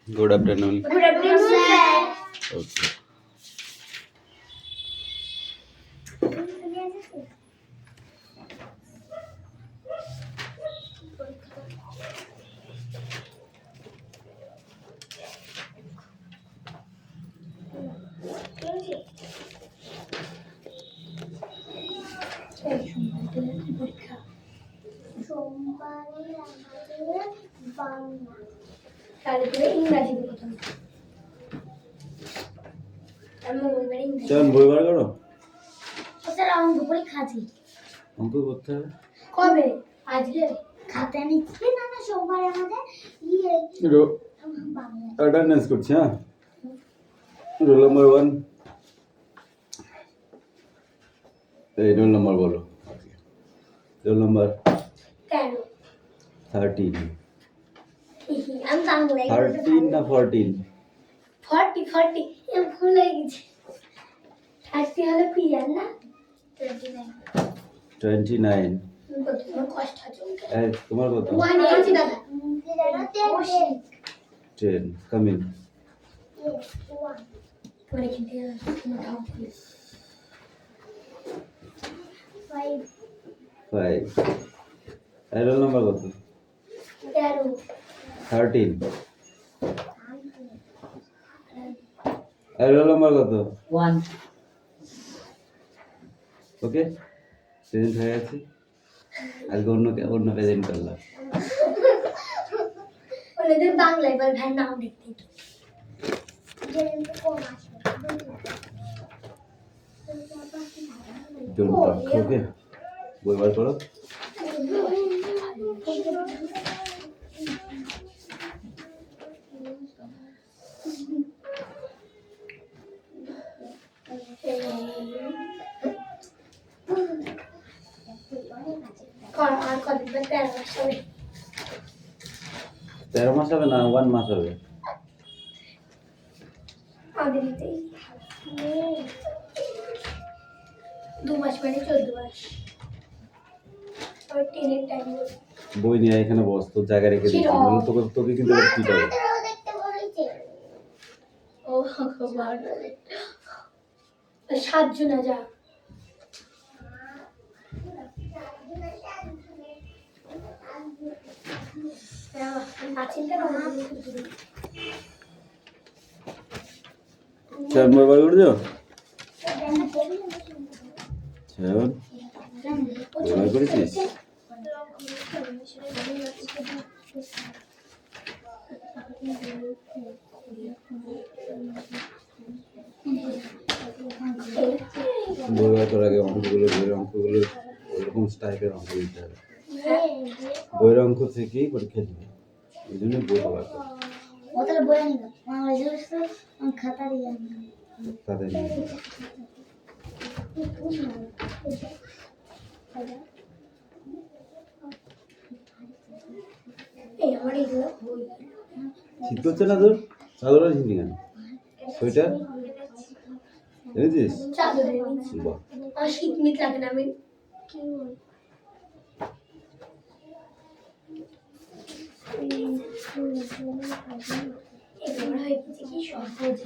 Good afternoon. Good afternoon, sir. Okay. সোমবারে আমাদের বাংলা তারপরে ইংরাজি প্রথম আমি মঙ্গলবারে ইংরাজি চল বই বার করো। স্যার অঙ্ক পরীক্ষা আছে অঙ্ক করতে হবে। কবে আজকে খাতা নিচ্ছি না না সোমবারে আমাদের ইয়ে বাংলা অ্যাটেন্ডেন্স করছি, হ্যাঁ। রোল নাম্বার 1, এই রোল নাম্বার বলো। Roll number 13। আমি বাংলায় 13 না 14? 40 এম ভুল হয়ে গেছে 30 হলো পিয়ার না 29 29। তোমার কষ্ট হচ্ছে এই তোমার কত? 180 দাদা 10। Come in. পরে কিন্তু উঠাও 5। এই রোল নাম্বার কত? 13। এই রোল নাম্বার কত? 1 ওকে, প্রেজেন্ট হয়ে গেছে। আজকে অন্য প্রেজেন্ট করলাম। ওদের বাংলায় বল ভাই নাম লিখতে ডোন্ট টক, ওকে। বই বার করো। আর কদিন পর 13 মাস হবে 13 মাস হবে না, 1 মাস হবে। আমাদের এটাই 2 মাস মানে 14 মাস আর 10 এর টাইম বই নিয়ে এখানে বস, তোর জায়গা রেখে দিচ্ছি। মানে তোকে কিন্তু এবার ঠিক হবে। ও ভগবান 7 জন যা চার বই বার করে দিও। 7 বই বার করেছিস? বই বার করার আগে বইয়ের অঙ্কগুলো ওরকম টাইপের অঙ্ক দিতে হবে। বইয়ের অঙ্ক থেকেই পরীক্ষা দিবে, এই জন্য বইটা বার করো। ওদের বই আনি না আমার জন্য খাতা দিয়ে আনি তাদের নিয়ে এই আমার এগুলো বই শীত করছে না তোর? চাদর আছে কেন? সোয়েটার এনেছিস? চাদর এনেছি বাহ, আর শীত মিট লাগে না আমি কি বল এগুলো হয় কি সহজ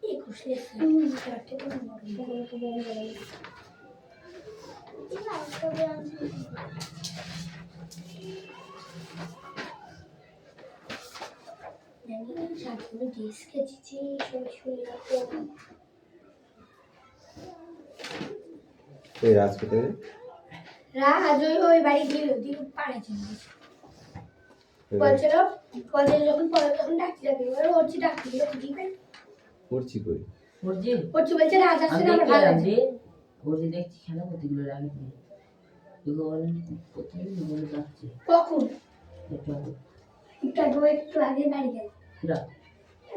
এই খুশলে চারটে করে সাতগুলো ড্রেস কেটেছি এই রাজ কোথায়? রাজ ওই বাড়ি গেল দিয়ে পাড়ে চলে বলছিল যখন পরে তখন ডাকতে যাবে এবার ওরছি ডাকতে গেলে খুঁজি পাই করছি কই? ওরজি ওরছি বলছে রাজ আসছে না আমার ভালো লাগছে ওরজি দেখছি খেলা কতগুলো লাগে এগুলো প্রথমে বলে যাচ্ছে কখন একটু একটু আগে বাড়ি গেল পুরা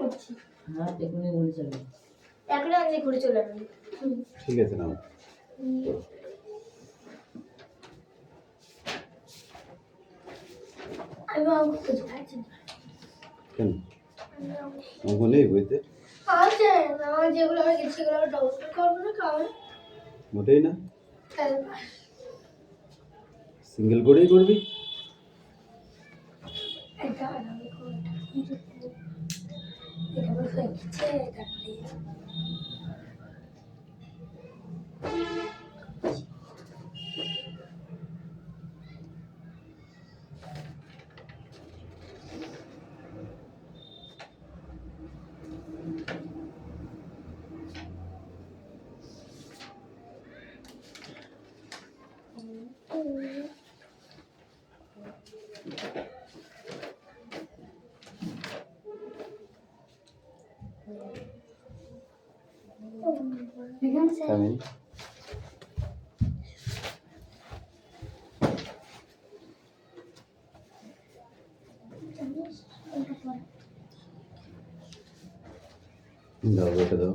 ওরছি হ্যাঁ এখনই বলে যাবে এখন আমি ঘুরে চলে যাবে ঠিক আছে না, আমি অঙ্ক খুঁজে পাচ্ছি না কেন অঙ্ক নেই বইতে? আছে আমার যেগুলো হয়ে গেছে সেগুলো ডাউনলোড করবো না কারণ মোটেই না, সিঙ্গেল করেই করবি। এটা আলাদা করে এটা বলে হয়ে গেছে তারপরে আমি দাও এটা দাও।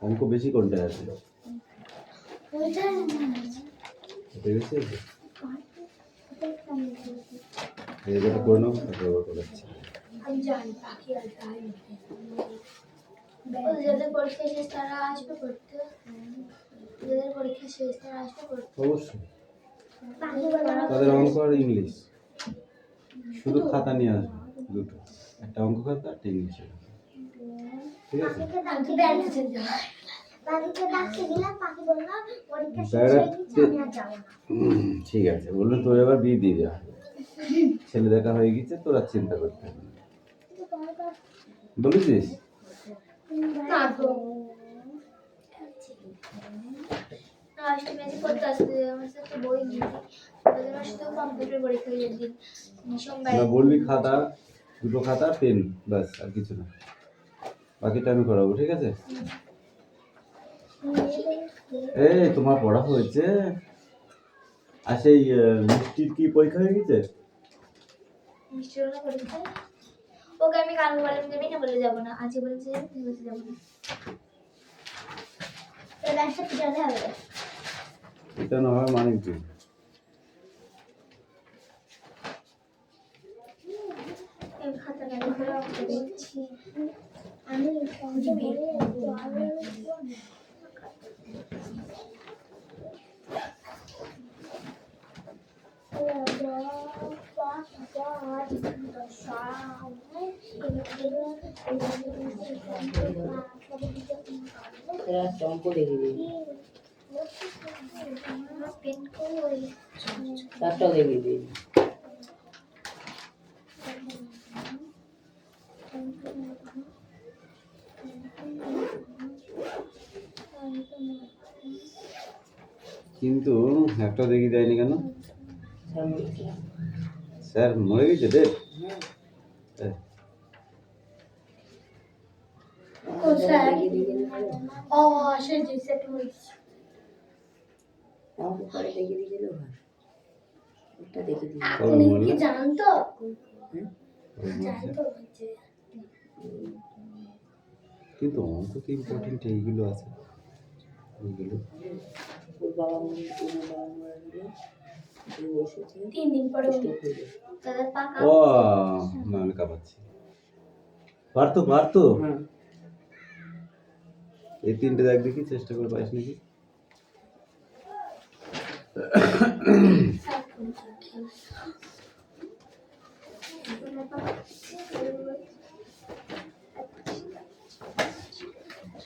অঙ্ক বেশি কোনটা আছে? ওইটা এটা বেশি আছে? এটা করে নাও, তারপর ওটা করাচ্ছি। আমি জানি বাকি আর তাই যাদের পরীক্ষা শেষ তারা আসবে পড়তে, যাদের পরীক্ষা শেষ তারা আসবে পড়তে। অবশ্যই তাদের অঙ্ক আর ইংলিশ, শুধু খাতা নিয়ে আসবে দুটো, একটা অঙ্ক খাতা একটা ইংলিশের, ঠিক আছে? আমি ব্যাংকে চলে যাব। ঠিক আছে, বললো তোর এবার বিয়ে দিয়ে যা, ছেলে দেখা হয়ে গেছে, তোর আর চিন্তা করতে হবে না। বলেছিস? না গো লাস্ট ম্যাচে করতে আসতে আমার সাথে বই নিয়ে ওদের শুধু কম্পিউটার পরীক্ষা দিন সোমবার না, বলবি খাতা, দুটো খাতা পেন, ব্যাস, আর কিছু না, বাকিটা আমি করাবো, ঠিক আছে? এই তোমার পড়া হয়েছে? আর সেই মিষ্টির কি পরীক্ষা হয়ে গেছে? মিষ্টির না পরীক্ষা ওকে আমি কাল বললাম যাবি না বলে যাব না, আজকে বলছে বলতে যাব না। এর একটা কি জানা হবে এটা না হয় মানে কি? এই খাতাটা করে রাখতে দিচ্ছি আমি বুঝবি এরা অঙ্ক দেখে দিই, চারটাও দেখে দিই। কিন্তু একটা দেখি দেয়নি কেন? স্যার মরে গেছে রে? ও সেই যে সেট হয়েছে আমাকে পরে দেখে দিয়ে গেলেও হয়, ওটা দেখে দিই। উনি কি জানেন তো কিন্তু অঙ্ক তো ইম্পর্টেন্ট, এইগুলো আছে ওইগুলো। ওর বাবা মারা গেল, ও বসেছে 3 দিন পরে স্টক হয়ে গেছে। দাদা পাকা ও না, আমি কাঁপাচ্ছি, পারতো পারতো। হ্যাঁ, এই তিনটে দেখ দেখি, চেষ্টা করে পাইস নাকি?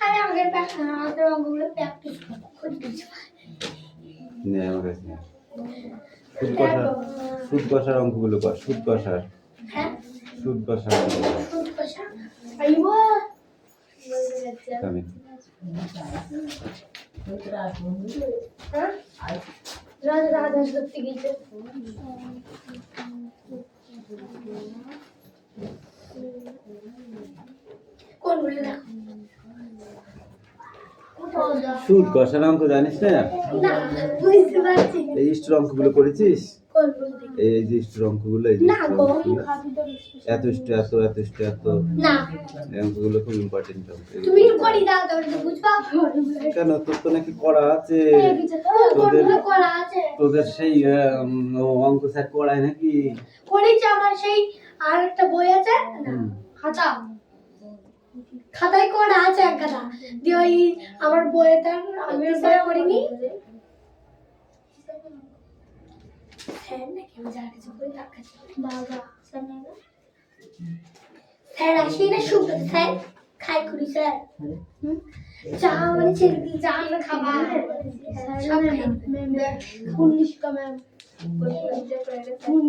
আরে আমাদের অঙ্কগুলো প্র্যাকটিস করতেছি নে আমার কাছে নে। সুদ কষার অঙ্কগুলো কর, সুদ কষার, হ্যাঁ সুদ কষার অঙ্কগুলো। খুব কষা আইবো আমি হ্যাঁ রাজা রাজা সত্যি গেছে কোনগুলো দেখো সুদ কষার অঙ্ক জানিস না? না বুঝতে পারছি না। এই ইস্টের অঙ্কগুলো করেছিস? কোনগুলো দেখো এই যে ইস্টের অঙ্কগুলো, এই যে না ইস্টের গো অঙ্কগুলো, এত ইস্ট এত, এত ইস্ট এত, না এই অঙ্কগুলো খুব ইম্পর্টেন্ট অঙ্ক। তুমি করি দাও তাহলে তো বুঝবা কেন, তোর তো নাকি করা আছে? কোনগুলো করা আছে তোদের সেই অঙ্ক স্যার করায় নাকি? করেছি আমার সেই আর একটা বই আছে না হুম। খাতা খাতায় করা আছে এক খাতা দিয়ে ওই আমার বইয়েতে আমি বই করিনি স্যার নাকি আমি যার কাছে বলি তার কাছে বাবা স্যার না স্যার আসি না শুক্র স্যার খাই করি স্যার চা মানে ছেড়ে দিই চা আমরা খাবা সব খাই 19 का मैम 19 কোন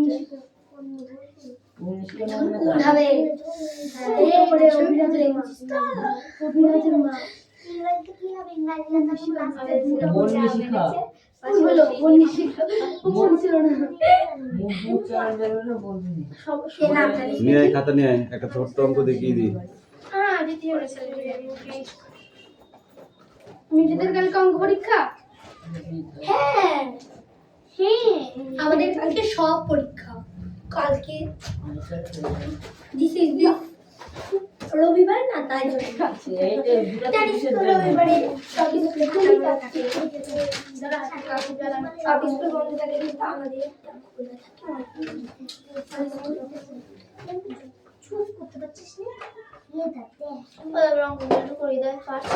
হবে অভিরাজের মা কি হবে ইংরেজি হলো 19 ছিল না নিয়ে আয়, খাতা নিয়ে আয়, একটা ছোট্ট অঙ্ক দেখিয়ে দিই। হ্যাঁ দ্বিতীয় নিজেদের কালকে অঙ্ক পরীক্ষা হ্যাঁ আমাদের কালকে সব পরীক্ষা কালকে দিস ইজ দি রবিবার না তাই জানিস তো রবিবারে সব স্কুল খোলা থাকে সব স্কুল বন্ধ থাকে কিন্তু আমাদের খোলা থাকে চুপ করতে পারছিস না রঙগুলো করে দেয় ফার্স্ট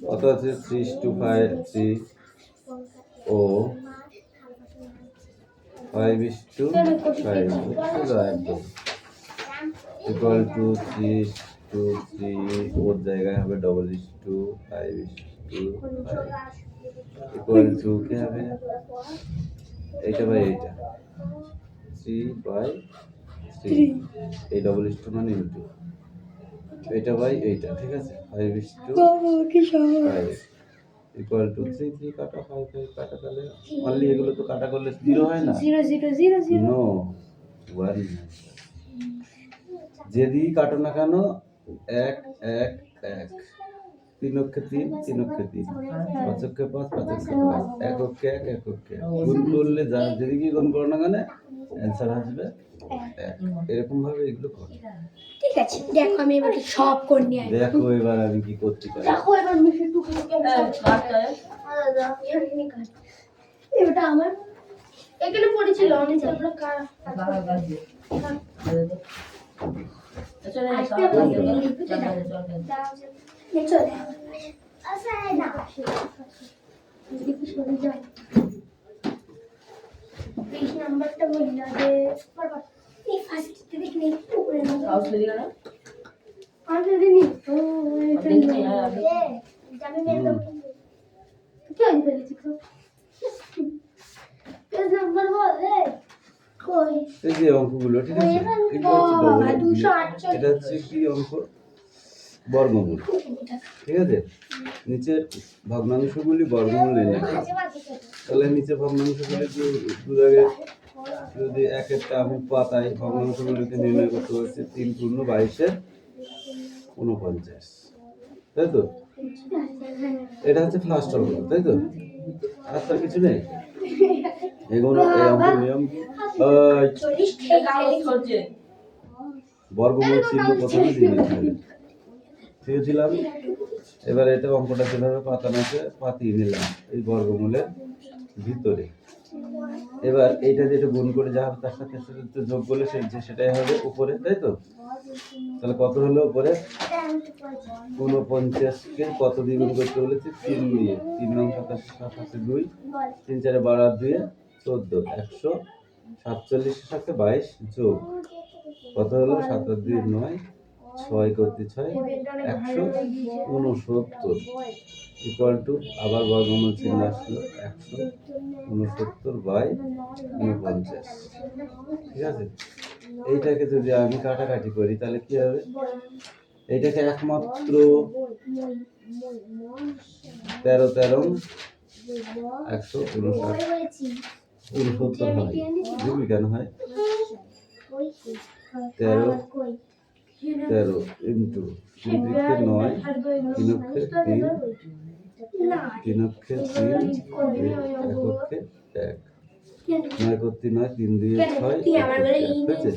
কত আছে 3:5 ও 5:5 একদম ইকুয়াল টু 3:3 ওর জায়গায় হবে 5:5 ইকুয়াল টু কি হবে এইটা বাই এইটা 3/3 এই 2:2 মানে ইনটু এইটা বাই এইটা, ঠিক আছে 5:5 ইকুয়াল টু 3 কাটা 5 কাটা, তাহলে অনলি এগুলো তো কাটা করলে 0 হয় না 0 0 0 0 নো 1 যেদিকেই কাটো না কেন 1 1 1 3 অক্ষে 3 3 অক্ষে 3 5 অক্ষে 5 5 অক্ষে 5 এক অক্ষে 1 এক অক্ষে গুণ করলে যা যেদিকেই গুণ করো না কেন অ্যান্সার আসবে 1 এরকম ভাবে এগুলো করো। ঠিক আছে দেখো আমি এবার সব করে নিয়ে আসবো দেখো এবার আমি কি করতে পারি। দেখো এবার মিশে টুকু এটা আমার এখানে পড়েছিল অনেক আমরা নাম্বারটা বলি না যে এই ফার্স্ট দেখি নেই উপরে অলরেডি নি তো জানি না তো কি আনি ফেলেছি তো পেজ নাম্বার বলে কই এই যে অঙ্কগুলো, ঠিক আছে, এগুলো হচ্ছে এটা হচ্ছে কি অঙ্ক বর্গমূল, ঠিক আছে, নিচের ভগ্নাংশগুলি বর্গমূল নির্ণয় করো। তাহলে নিচে ভগ্নাংশগুলি দুদাগে যদি এক একটা আমি পাতায় ভগ্নাংশগুলিকে নির্ণয় করতে হচ্ছে 3 পূর্ণ 22/49, তাই তো? এটা হচ্ছে ফার্স্ট অঙ্ক, তাই তো? আর তার কিছু নেই। এগুলো এই অঙ্কের নিয়ম বর্গমূল চিহ্ন প্রথমে দিয়ে দিতে হবে, দিয়েছিলাম। এবার এটা অঙ্কটা যেভাবে পাতানো আছে পাতিয়ে নিলাম এই বর্গমূলের ভিতরে। এবার এইটা যেটা গুণ করে যা হবে তার সাথে যোগ করলে সেটাই হবে উপরে, তাই তো? তাহলে কত হলো উপরে 49-কে কত দিয়ে গুণ করতে বলেছি 3 দিয়ে, 3 নং 27 2 3 4 12 2 14 147 এর সাথে 22 যোগ কত হলো 7 2 9 6 করতে 6 169 ইকুয়াল টু আবার বর্গমূল চিহ্ন আসলো 169/49, ঠিক আছে? এইটাকে যদি আমি কাটাকাটি করি তাহলে কি হবে, এইটাকে একমাত্র 13 13 169 হয়, বুঝলি কেন হয় 13 13 ইন্টু 3 9 3 অক্ষে 3 3 অক্ষে 3 এক অক্ষে 1 9 করতে 9 3 2 6 হয়েছে,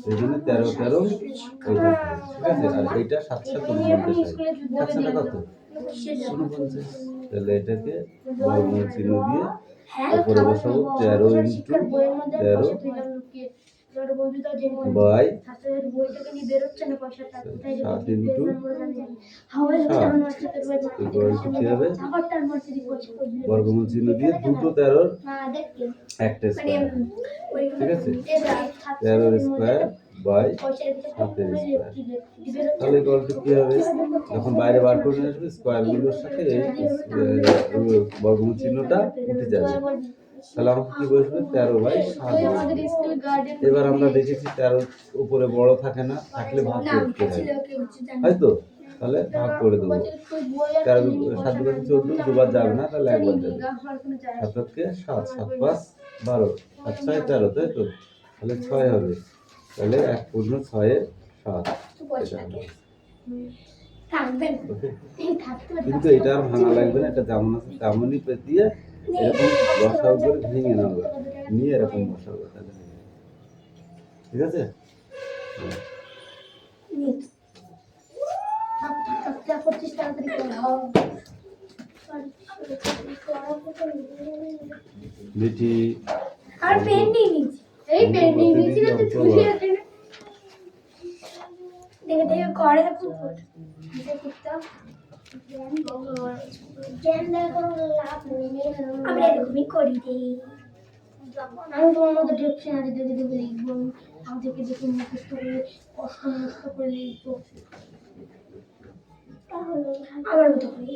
এই জন্য 13 13 এইটা, ঠিক আছে? আর এইটা 7 7 49, 7 7 কত 49, তাহলে এটাকে বর্গমূল চিহ্ন দিয়ে হ্যাঁ উপরে বসাবো 13 into 13 by 7 into 7 equal to কি হবে বর্গমূল চিহ্ন দিয়ে দুটো 13 একটা স্কয়ার ঠিক আছে 13 স্কয়ার বাই 7 স্কয়ার তাহলে ইকুয়াল টু কি হবে যখন বাইরে বার করে নিয়ে আসবে স্কয়ার গুলোর সাথে এই বর্গমূল চিহ্নটা উঠে যাবে তাহলে আমাকে কি বসবে 13 বাই 7 এবার আমরা দেখেছি 13 উপরে বড় থাকে না থাকলে ভাগ করতে হয় তাই তো তাহলে ভাগ করে দেবো 13 7 দুগুণে 14 দুবার যাবে না তাহলে একবার যাবে 7 কে 7 7 5 12 7 6 13 তাই তো তাহলে 6 হবে তাহলে 1 পূর্ণ 6 এর 7 কিন্তু এটা আর ভাঙা লাগবে না এটা যেমন আছে তেমনই দিয়ে এরকম বসাও করে ভেঙে নেবে নিয়ে এরকম বসাও তাহলে ঠিক আছে বেটি আর পেন নিয়ে নিয়েছি এই পেন নিয়ে নিয়েছি না তো খুশি আছে না দেখে দেখে করে না খুব আমি এরকমই করি আমি তোমার মতো ডিকশনারি দেখে দেখে লিখবো আমি দেখে দেখে মুখস্থ করে কষ্ট মুখস্থ করে লিখবো আমার মতো করে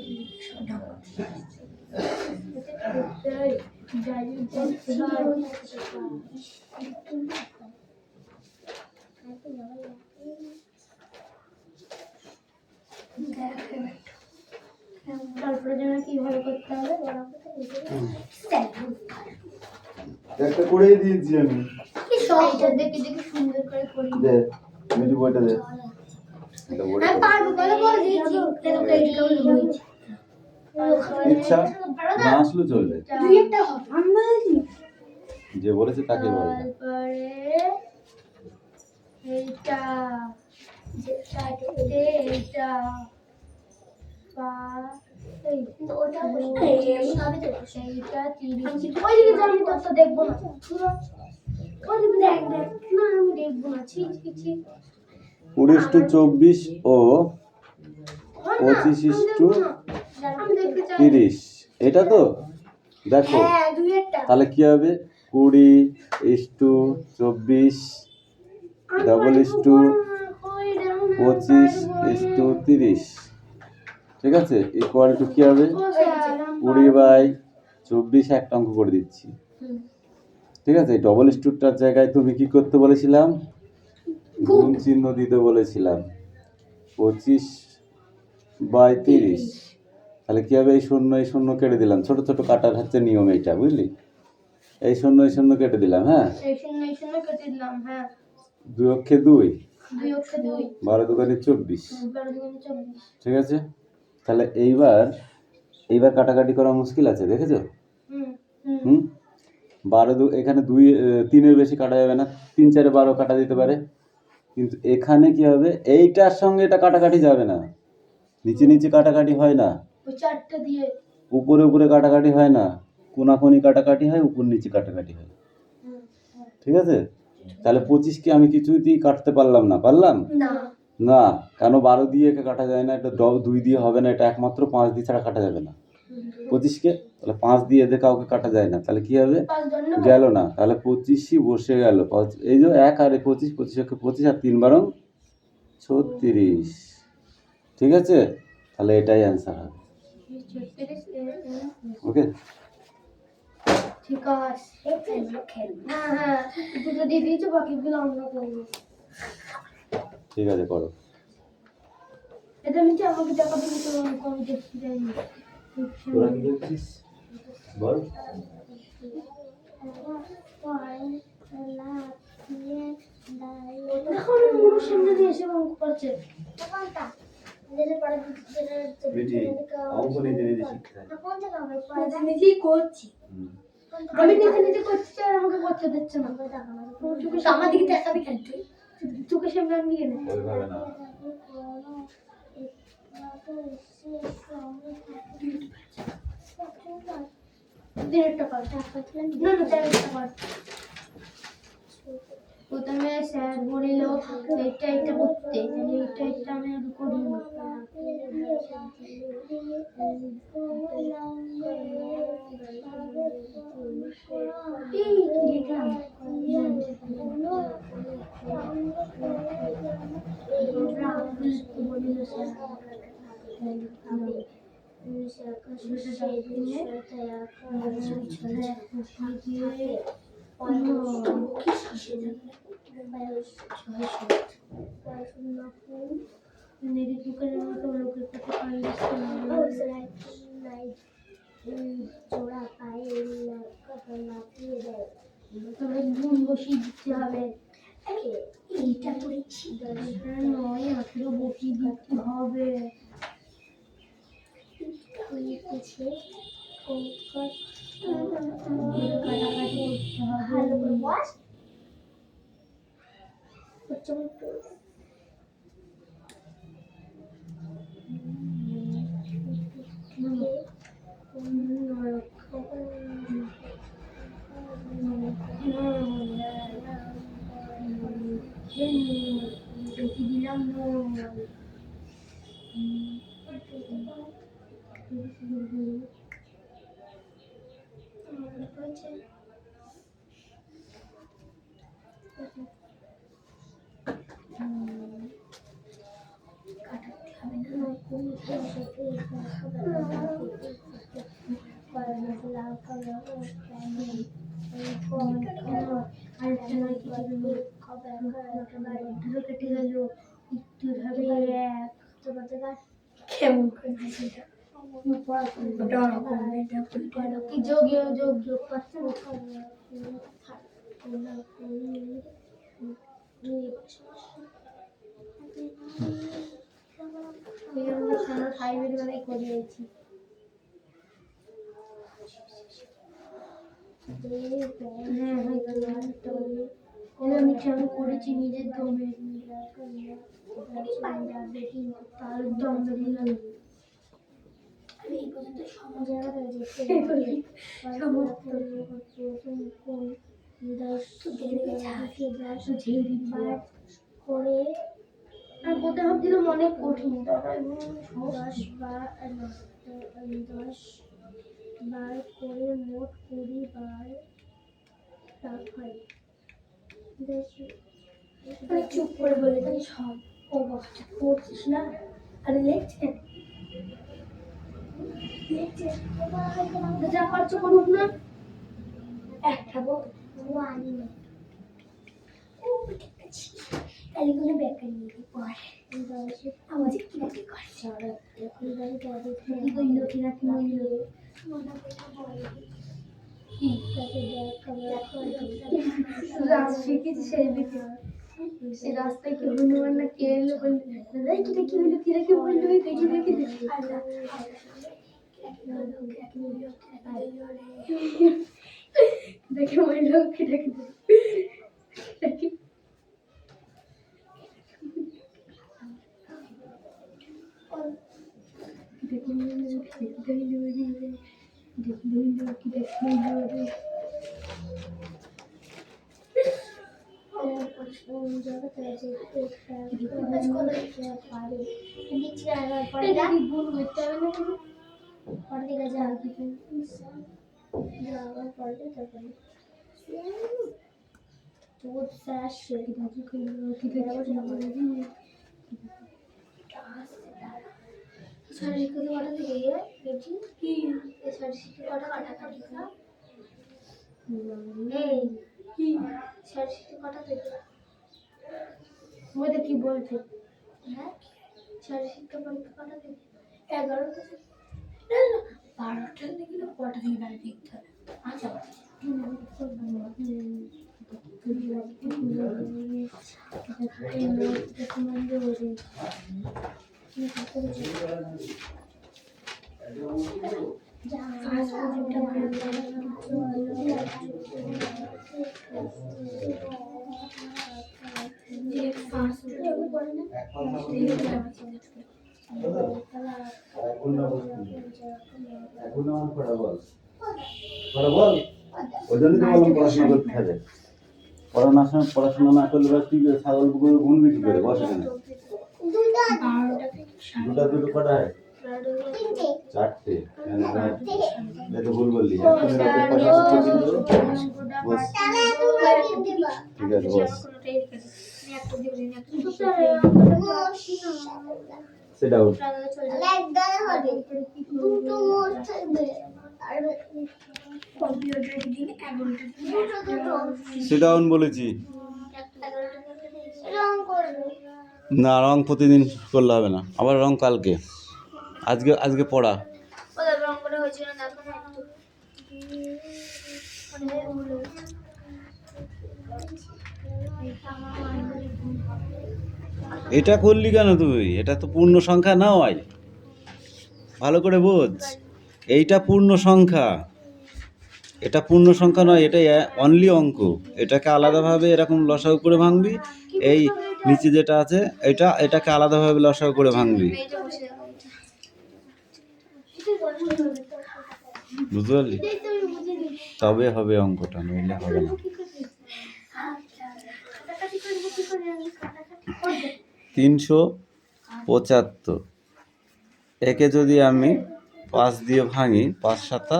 তারপরে যেন কিভাবে করতে হবে একটা করেই দিয়েছি আমি কি সহজে দেখে দেখে সুন্দর করে করি দে মিটি বইটা দে এটা বইটা আমি পারবো বলে বল দিয়েছি কেন এইটা হয়েছে ইচ্ছা না আসলে চলবে দুই একটা হবে আমি বলেছি যে বলেছে তাকে বল তারপরে এইটা এইটা বা এই তো ওটা এই সবই তো সেইটা 30 ওই দিকে আমি তো দেখবো না ওই দিকে দেখ দেখ না আমি দেখবো না ছি ছি ছি 20:24 ও 25:30 এটা তো দেখো হ্যাঁ দুই একটা তাহলে কি হবে 20:24 ডবল ইস্টু 25:30 ঠিক আছে ইকুয়াল টু কি হবে 20/24 একটা অঙ্ক করে দিচ্ছি ঠিক আছে ডবল ইস্টুটার জায়গায় তুমি কি করতে বলেছিলাম গুণ চিহ্ন দিতে বলেছিলাম 25/30 তাহলে কি হবে এই শূন্য কেটে দিলাম ছোট ছোট কাটার হচ্ছে নিয়ম এইটা বুঝলি এই শূন্য কেটে দিলাম হ্যাঁ এই শূন্য কেটে দিলাম হ্যাঁ 2 অক্ষে 2 2 অক্ষে 2 12 দুগুণে 24 12 দুগুণে 24 ঠিক আছে তাহলে এইবার কাটাকাটি করা মুশকিল আছে দেখেছো হুম 12 এখানে 3 বেশি কাটা যাবে না 3 4 12 কাটা দিতে পারে কিন্তু এখানে কি হবে এইটার সঙ্গে এটা কাটাকাটি যাবে না নিচে কাটাকাটি হয় না ওই চারটা দিয়ে উপরে কাটাকাটি হয় না কোনাকুনি কাটাকাটি হয় উপর নিচে কাটাকাটি হয় ঠিক আছে তাহলে 25 কে আমি কিছুতেই কাটতে পারলাম না না কেন 12 দিয়ে একে কাটা যায় না এটা 2 দিয়ে হবে না এটা একমাত্র 5 দিয়ে ছাড়া কাটা যাবে না 25 কে তাহলে 5 দিয়ে এদের কাউকে কাটা যায় না তাহলে কি হবে গেল না তাহলে 25ই বসে গেল এই যে 1 আর 25 25 আর 3 12 36 ঠিক আছে তাহলে এটাই অ্যান্সার হবে ওকে ঠিক আছে হ্যাঁ দুটো দিয়ে দিয়েছো বাকিগুলো আমরা করবো ঠিক আছে করো এটা নিচে আমাকে টাকা দিলে তো আমি দেখতে যাই তোরা কি করছিস বল এখন মুখ সামনে দিয়ে এসে অঙ্ক করছে বেটি অঙ্ক নিজে শিখতে নিজেই করছি আমি নিজে করছি আর আমাকে করতে দিচ্ছে না আমার দিকে দেখাবি কেন তুই তোকে সামনে আমি নিয়ে নেব ওইভাবে না তিনটা কর না না চারটা কর প্রথমে স্যার বলিল এটা এটা করতে তাহলে এটা আমি আর করি জোড়া পায়ে লাফিয়ে দেয় তবে ঘুম বসিয়ে দিতে হবে এইটা করেছি নয় 18 বসিয়ে দিতে হবে হয়েছে কাটাকাটি করতে হবে ভালো করে বস দিলাম কেমন কি যোগ যোগ যোগ করতে করিয়েছি আমি করেছি নিজের দমে তার দম দিলাম করে আর কোথাও ভাবছিল অনেক কঠিন 10 বার করে মোট 20 বার লাভ হয় চুপ করে বলে তাই সব ও বাচ্চা পড়ছিস না আরে লেখছে যা পারছো করুক না একটা ও আনি না ও ঠিক আছে তাহলে কোনো ব্যাপার নেই পরে আমাদের কিরাকি করছে কি করলো কিরাকি বলল শিখেছি সেই দিকে সে রাস্তায় কি হনুমান না কে এলো বললো দাদা কিরাকি হলো কিরাকি বললো দেখি দেখি দেখে বললো কিরাকি দেখি কি বলছে হ্যাঁ শারীরিক পরীক্ষা কটা থেকে 11টা থেকে না 12টা থেকে না কটা থেকে বাড়ি দেখতে হবে আচ্ছা এখন আমার পড়া বল পড়া বল, ওই জন্যই তো বললাম পড়াশোনা করতে হবে। পড়াশোনা না করলে বা কি করে ছাগল পুকুর ঘুরবি কি করে? বসে কেন? দুটো কটা হয়? চারটে। তো ভুল বললি। বস, ঠিক আছে বস। Sit down. Sit down বলেছি। না, রং প্রতিদিন করলে হবে না, আবার রং কালকে। আজকে পড়া। এটা করলি কেন তুই? এটা তো পূর্ণ সংখ্যা নয়, ভালো করে বোঝ। এইটা পূর্ণ সংখ্যা, এটা পূর্ণ সংখ্যা নয়, এটা অনলি অঙ্ক। এটাকে আলাদাভাবে এরকম লসাগু করে ভাঙবি। এই নিচে যেটা আছে এটাকে আলাদাভাবে লসাগু করে ভাঙবি, বুঝতে পারলি? তবে হবে অঙ্কটা, নইলে হবে না। 375। একে যদি আমি 5 দিয়ে ভাঙি, 5 7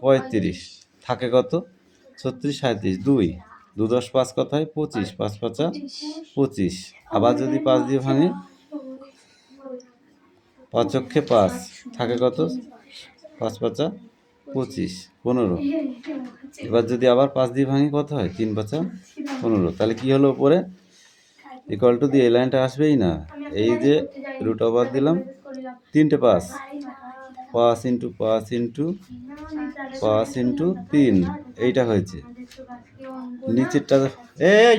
35, থাকে কত? 36 37। 2 10 5 কত হয়? 25। 5 5 25। আবার যদি 5 দিয়ে ভাঙি, 5 অক্ষে 5, থাকে কত? 5 5 25 15। এবার যদি আবার 5 দিয়ে ভাঙি, কত হয়? 3 5 15। তাহলে কি হলো? উপরে ইকুয়াল টু দিয়ে এই লাইনটা আসবেই না। এই যে রুট ওভার দিলাম, 3টে 5, 5 ইন্টু 5 ইন্টু 5 ইন্টু 3, এইটা হয়েছে। নিচেরটা এই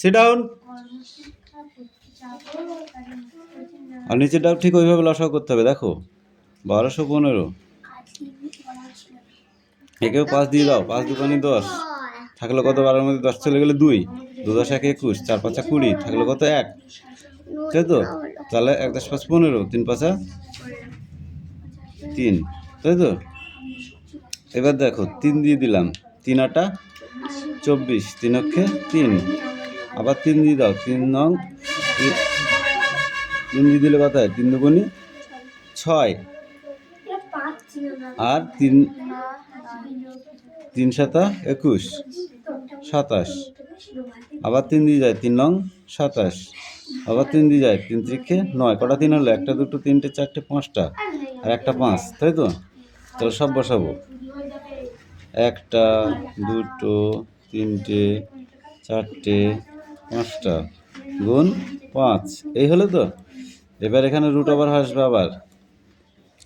সিট ডাউন। আর নিচেরটাও ঠিক ওইভাবে লসাগু করতে হবে। দেখো 1215। একেও 5 দিয়ে দাও, 5 দুগুণে 10, থাকলো কত? 12-এর মধ্যে 10 চলে গেলে 2, 2 10 1 21, 4 5 20, থাকলো কত? 1, তাই তো? তাহলে 1 10 5 15, 3 5 3, তাই তো? এবার দেখো 3 দিয়ে দিলাম, 3 8 24, 3 অক্ষে 3, আবার 3 দিয়ে দাও, 3 নং 3 দিয়ে দিলে কত হয়? 3 দুগুণে 6, আর 3 7 21, 27, আবার 3 দিয়ে যায়, 3 নং 27, আবার 3 দিয়ে যায়, 3 3 9। কটা 3 হলো? 1 2 3 4 5টা, আর একটা 5, তাই তো? তাহলে সব বসাবো। 1 2 3 4 5টা গুণ 5, এই হলো তো? এবার এখানে রুট ওভার আসবে।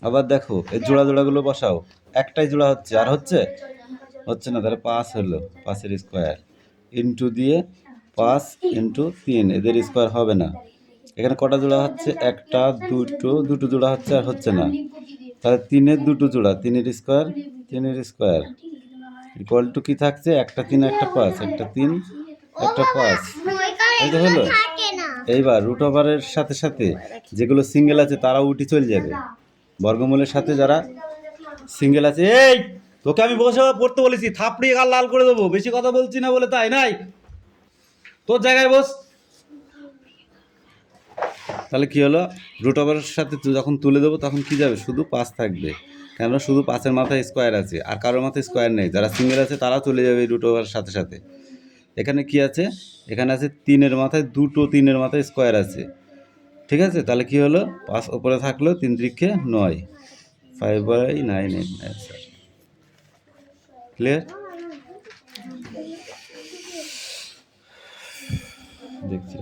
আবার দেখো এই জোড়াগুলো বসাও। একটাই জোড়া হচ্ছে, আর হচ্ছে না। তাহলে 5 হলো, 5-এর স্কোয়ার ইন্টু দিয়ে 5 ইন্টু 3, এদের স্কোয়ার হবে না। এখানে কটা জোড়া হচ্ছে? 1 2 জোড়া হচ্ছে, আর হচ্ছে না। তাহলে 3-এর 2 জোড়া, 3-এর স্কোয়ার ইকুয়াল টু কি থাকছে? একটা 3 একটা 5, একটা 3 একটা 5, এই তো হলো। এইবার রুট ওভারের সাথে সাথে যেগুলো সিঙ্গেল আছে তারাও উঠে চলে যাবে। বর্গমূলের সাথে যারা সিঙ্গেল আছে, এই তোকে আমি বসে পড়তে বলেছি, থাপড়িয়ে গাল লাল করে দেবো। বেশি কথা বলছি না বলে তাই নাই, তোর জায়গায় বস। তাহলে কি হলো? রুট ওভারের সাথে যখন তুলে দেবো তখন কি যাবে? শুধু 5 থাকবে, কেন? শুধু 5-এর মাথায় স্কোয়ার আছে, আর কারোর মাথায় স্কোয়ার নেই। যারা সিঙ্গেল আছে তারা চলে যাবে রুট ওভারের সাথে সাথে। এখানে কি আছে? এখানে আছে 3-এর মাথায় 3-এর মাথায় স্কোয়ার আছে, ঠিক আছে? তাহলে কি হলো? 5 উপরে থাকলো, 3 3 9, 5/9 স্যার। ক্লিয়ার? দেখছি।